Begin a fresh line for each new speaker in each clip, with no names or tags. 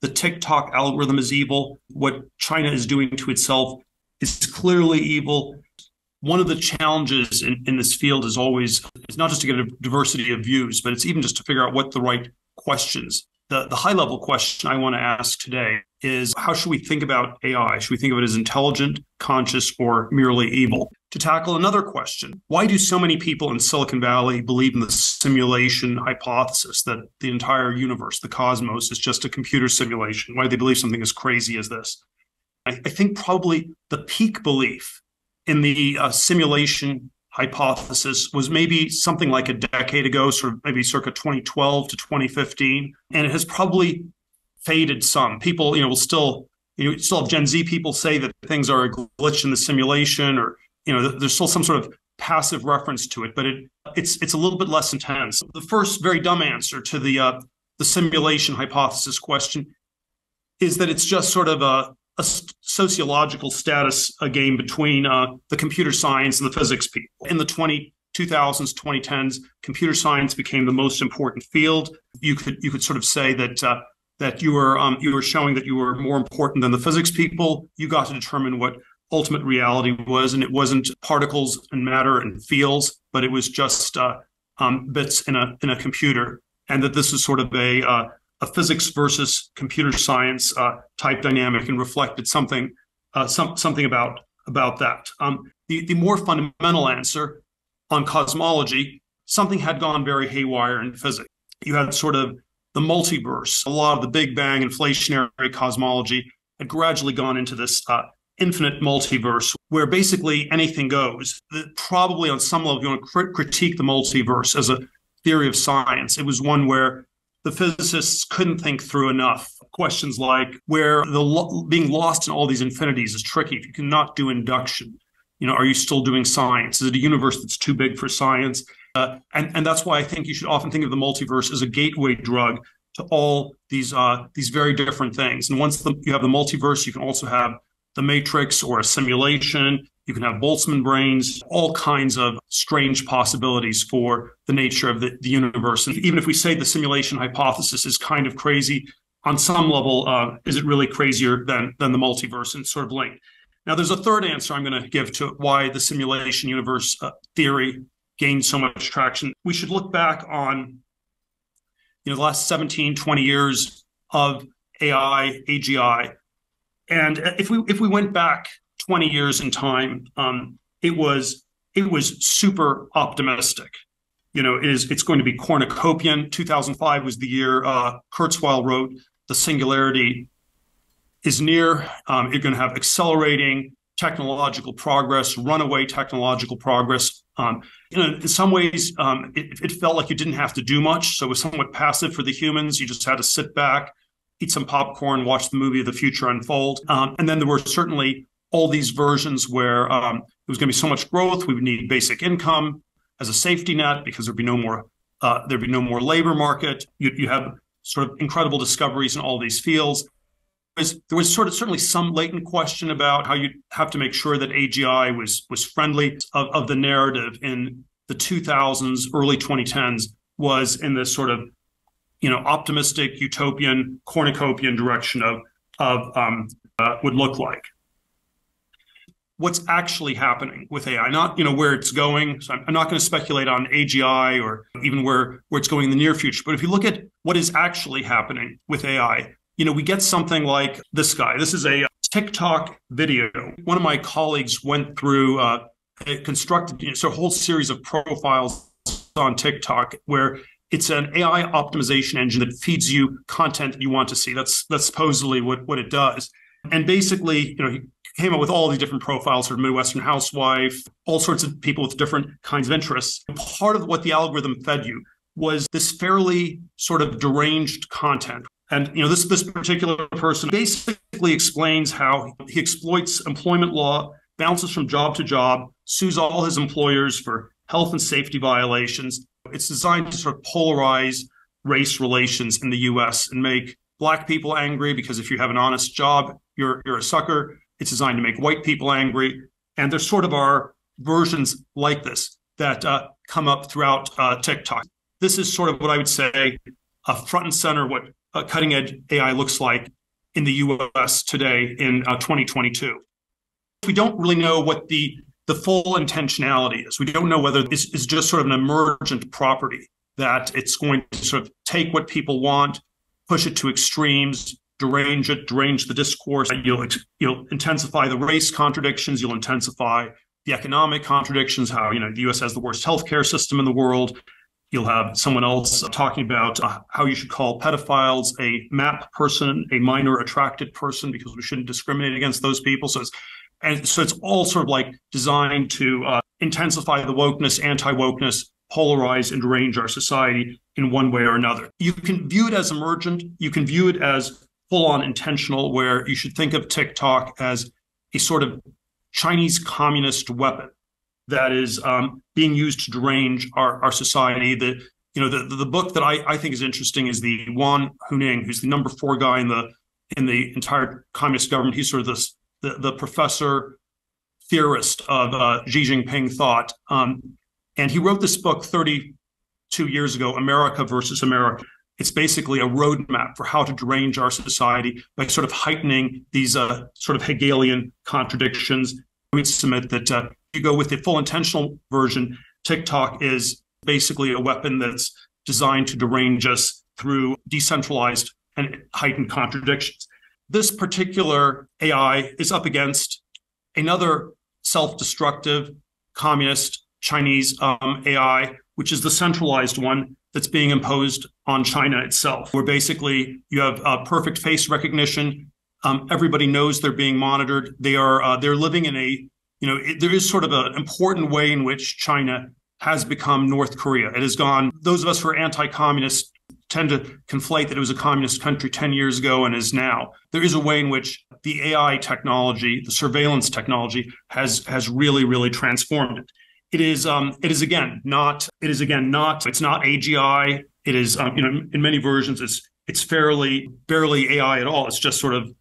the TikTok algorithm is evil. What China is doing to itself is clearly evil. One of the challenges in this field is always, it's not just to get a diversity of views, but it's even just to figure out what the right questions. The high level question I want to ask today is, how should we think about AI? Should we think of it as intelligent, conscious, or merely evil? To tackle another question, why do so many people in Silicon Valley believe in the simulation hypothesis that the entire universe, the cosmos, is just a computer simulation? Why do they believe something as crazy as this? I think probably the peak belief in the simulation hypothesis was maybe something like a decade ago, sort of maybe circa 2012 to 2015, and it has probably faded some. People, will still, still have Gen Z people say that things are a glitch in the simulation, or there's still some sort of passive reference to it, but it's a little bit less intense. The first very dumb answer to the simulation hypothesis question is that it's just sort of a sociological status game between the computer science and the physics people. In the 2000s, 2010s, computer science became the most important field. You could sort of say that you were showing that you were more important than the physics people. You got to determine what ultimate reality was, and it wasn't particles and matter and fields, but it was just bits in a computer, and that this is sort of a physics versus computer science type dynamic, and reflected something about that. The more fundamental answer on cosmology, something had gone very haywire in physics. You had sort of the multiverse. A lot of the Big Bang inflationary cosmology had gradually gone into this infinite multiverse where basically anything goes. Probably on some level, you want to critique the multiverse as a theory of science. It was one where the physicists couldn't think through enough. Questions like where being lost in all these infinities is tricky. If you cannot do induction, are you still doing science? Is it a universe that's too big for science? And that's why I think you should often think of the multiverse as a gateway drug to all these very different things. And once you have the multiverse, you can also have the matrix or a simulation. You can have Boltzmann brains, all kinds of strange possibilities for the nature of the universe. And even if we say the simulation hypothesis is kind of crazy, on some level, is it really crazier than the multiverse, and sort of linked? Now, there's a third answer I'm going to give to why the simulation universe theory gained so much traction. We should look back on the last 17, 20 years of AI, AGI. And if we went back 20 years in time, it was super optimistic. It's going to be cornucopian. 2005 was the year Kurzweil wrote, "The singularity is near." You're going to have accelerating technological progress, runaway technological progress. In some ways, it felt like you didn't have to do much, so it was somewhat passive for the humans. You just had to sit back, eat some popcorn, watch the movie of the future unfold. And then there were certainly all these versions where there was going to be so much growth. We would need basic income as a safety net because there'd be no more labor market. You have sort of incredible discoveries in all these fields. There was certainly some latent question about how you'd have to make sure that AGI was friendly. Of the narrative in the 2000s, early 2010s was in this sort of optimistic, utopian, cornucopian direction of would look like. What's actually happening with AI, not where it's going. So I'm not going to speculate on AGI or even where it's going in the near future. But if you look at what is actually happening with AI, we get something like this guy. This is a TikTok video. One of my colleagues went through constructed a whole series of profiles on TikTok where it's an AI optimization engine that feeds you content that you want to see. That's supposedly what it does. And basically, he came up with all these different profiles for Midwestern housewife, all sorts of people with different kinds of interests. Part of what the algorithm fed you was this fairly sort of deranged content. And this particular person basically explains how he exploits employment law, bounces from job to job, sues all his employers for health and safety violations. It's designed to sort of polarize race relations in the U.S. and make Black people angry because if you have an honest job, you're a sucker. It's designed to make white people angry. And there sort of are versions like this that come up throughout TikTok. This is sort of what I would say front and center what cutting edge AI looks like in the US today in 2022. We don't really know what the full intentionality is. We don't know whether this is just sort of an emergent property, that it's going to sort of take what people want, push it to extremes, derange the discourse. You'll intensify the race contradictions. You'll intensify the economic contradictions, how, the US has the worst healthcare system in the world. You'll have someone else talking about how you should call pedophiles a MAP person, a minor attracted person, because we shouldn't discriminate against those people. So it's all sort of like designed to intensify the wokeness, anti-wokeness, polarize and derange our society in one way or another. You can view it as emergent. You can view it as full-on intentional, where you should think of TikTok as a sort of Chinese communist weapon that is being used to derange our society. The book that I think is interesting is the Wan Huning, who's the number 4 guy in the entire communist government. He's sort of the professor theorist of Xi Jinping thought. And he wrote this book 32 years ago, America versus America. It's basically a roadmap for how to derange our society by sort of heightening these sort of Hegelian contradictions. We submit that you go with the full intentional version, TikTok is basically a weapon that's designed to derange us through decentralized and heightened contradictions. This particular AI is up against another self-destructive communist Chinese AI, which is the centralized one that's being imposed on China itself, where basically you have perfect face recognition. Everybody knows they're being monitored. They're living in there is sort of an important way in which China has become North Korea. It has gone, those of us who are anti-communist tend to conflate that it was a communist country 10 years ago and is now. There is a way in which the AI technology, the surveillance technology has really, really transformed it. It's not AGI. It is, in many versions, it's barely AI at all. It's just sort of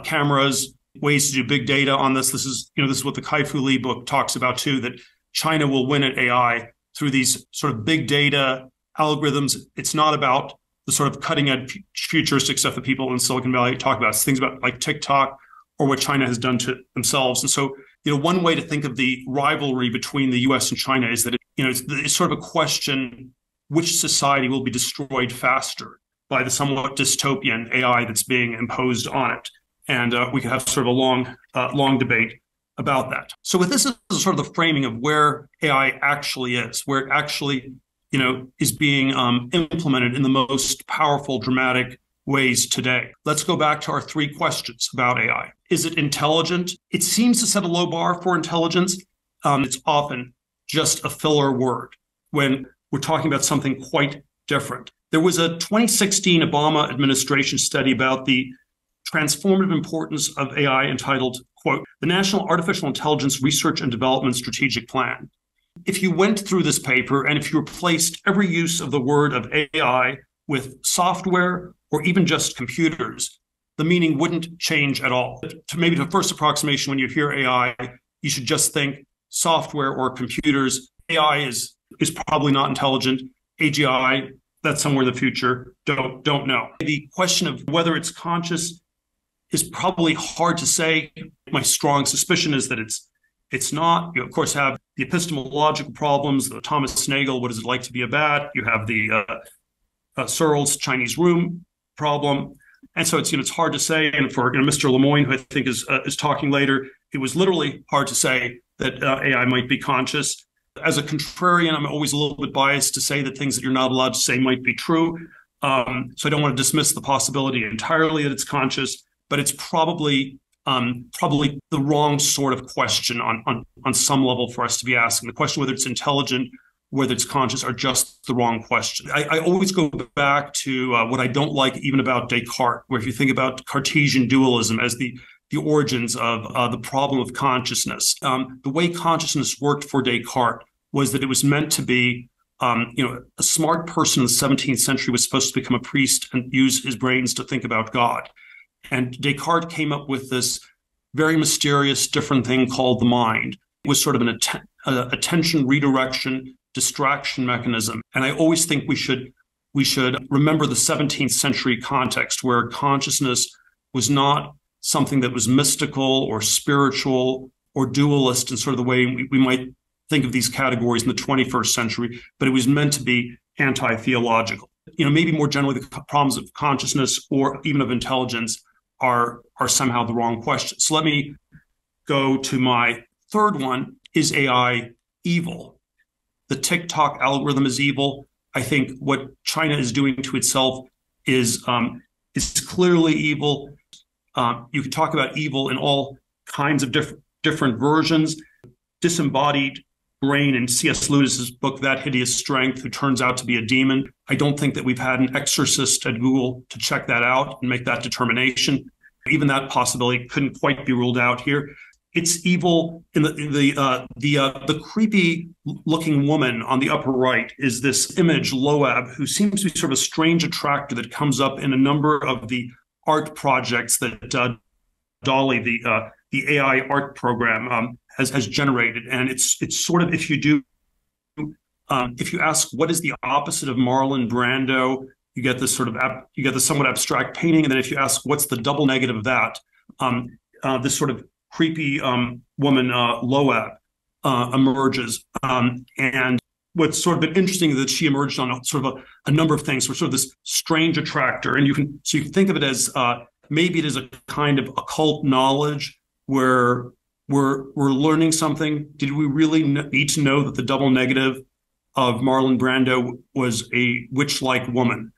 cameras, ways to do big data on this. This is what the Kai-Fu Lee book talks about too, that China will win at AI through these sort of big data algorithms. It's not about the sort of cutting edge futuristic stuff that people in Silicon Valley talk about. It's things about like TikTok or what China has done to themselves. And so, one way to think of the rivalry between the US and China is that it's sort of a question, which society will be destroyed faster by the somewhat dystopian AI that's being imposed on it. And we could have sort of a long debate about that. So with this is sort of the framing of where AI actually is, where it actually, is being implemented in the most powerful, dramatic ways today. Let's go back to our 3 questions about AI. Is it intelligent? It seems to set a low bar for intelligence. It's often just a filler word when we're talking about something quite different. There was a 2016 Obama administration study about the transformative importance of AI entitled, quote, "The National Artificial Intelligence Research and Development Strategic Plan." If you went through this paper and if you replaced every use of the word of AI with software or even just computers, the meaning wouldn't change at all. Maybe the first approximation when you hear AI, you should just think software or computers. AI is probably not intelligent. AGI, that's somewhere in the future. Don't know. The question of whether it's conscious is probably hard to say. My strong suspicion is that it's not. You, of course, have the epistemological problems, the Thomas Nagel, what is it like to be a bat? You have the Searle's Chinese room problem. And so it's hard to say. And for Mr. Lemoyne, who I think is talking later, it was literally hard to say that AI might be conscious. As a contrarian, I'm always a little bit biased to say that things that you're not allowed to say might be true. So I don't want to dismiss the possibility entirely that it's conscious, but it's probably the wrong sort of question on some level for us to be asking. The question whether it's intelligent, whether it's conscious, are just the wrong question. I always go back to what I don't like even about Descartes, where if you think about Cartesian dualism as the origins of the problem of consciousness, the way consciousness worked for Descartes was that it was meant to be, a smart person in the 17th century was supposed to become a priest and use his brains to think about God. And Descartes came up with this very mysterious, different thing called the mind. It was sort of an attention redirection, distraction mechanism. And I always think we should we should remember the 17th century context where consciousness was not something that was mystical or spiritual or dualist in sort of the way we might think of these categories in the 21st century, but it was meant to be anti-theological. Maybe more generally, the problems of consciousness or even of intelligence are somehow the wrong question. So let me go to my third one. Is AI evil? The TikTok algorithm is evil. I think what China is doing to itself is clearly evil. You can talk about evil in all kinds of different versions. Disembodied brain in C.S. Lewis's book, That Hideous Strength, who turns out to be a demon. I don't think that we've had an exorcist at Google to check that out and make that determination. Even that possibility couldn't quite be ruled out here. It's evil in the creepy looking woman on the upper right is this image, Loab, who seems to be sort of a strange attractor that comes up in a number of the art projects that Dolly, the AI art program, has generated. And it's sort of, if you ask what is the opposite of Marlon Brando, you get this somewhat abstract painting. And then if you ask what's the double negative of that, this sort of creepy woman, Loab, emerges. And what's sort of been interesting is that she emerged on a number of things. So sort of this strange attractor. And you can think of it as maybe it is a kind of occult knowledge where we're learning something. Did we really need to know that the double negative of Marlon Brando was a witch-like woman?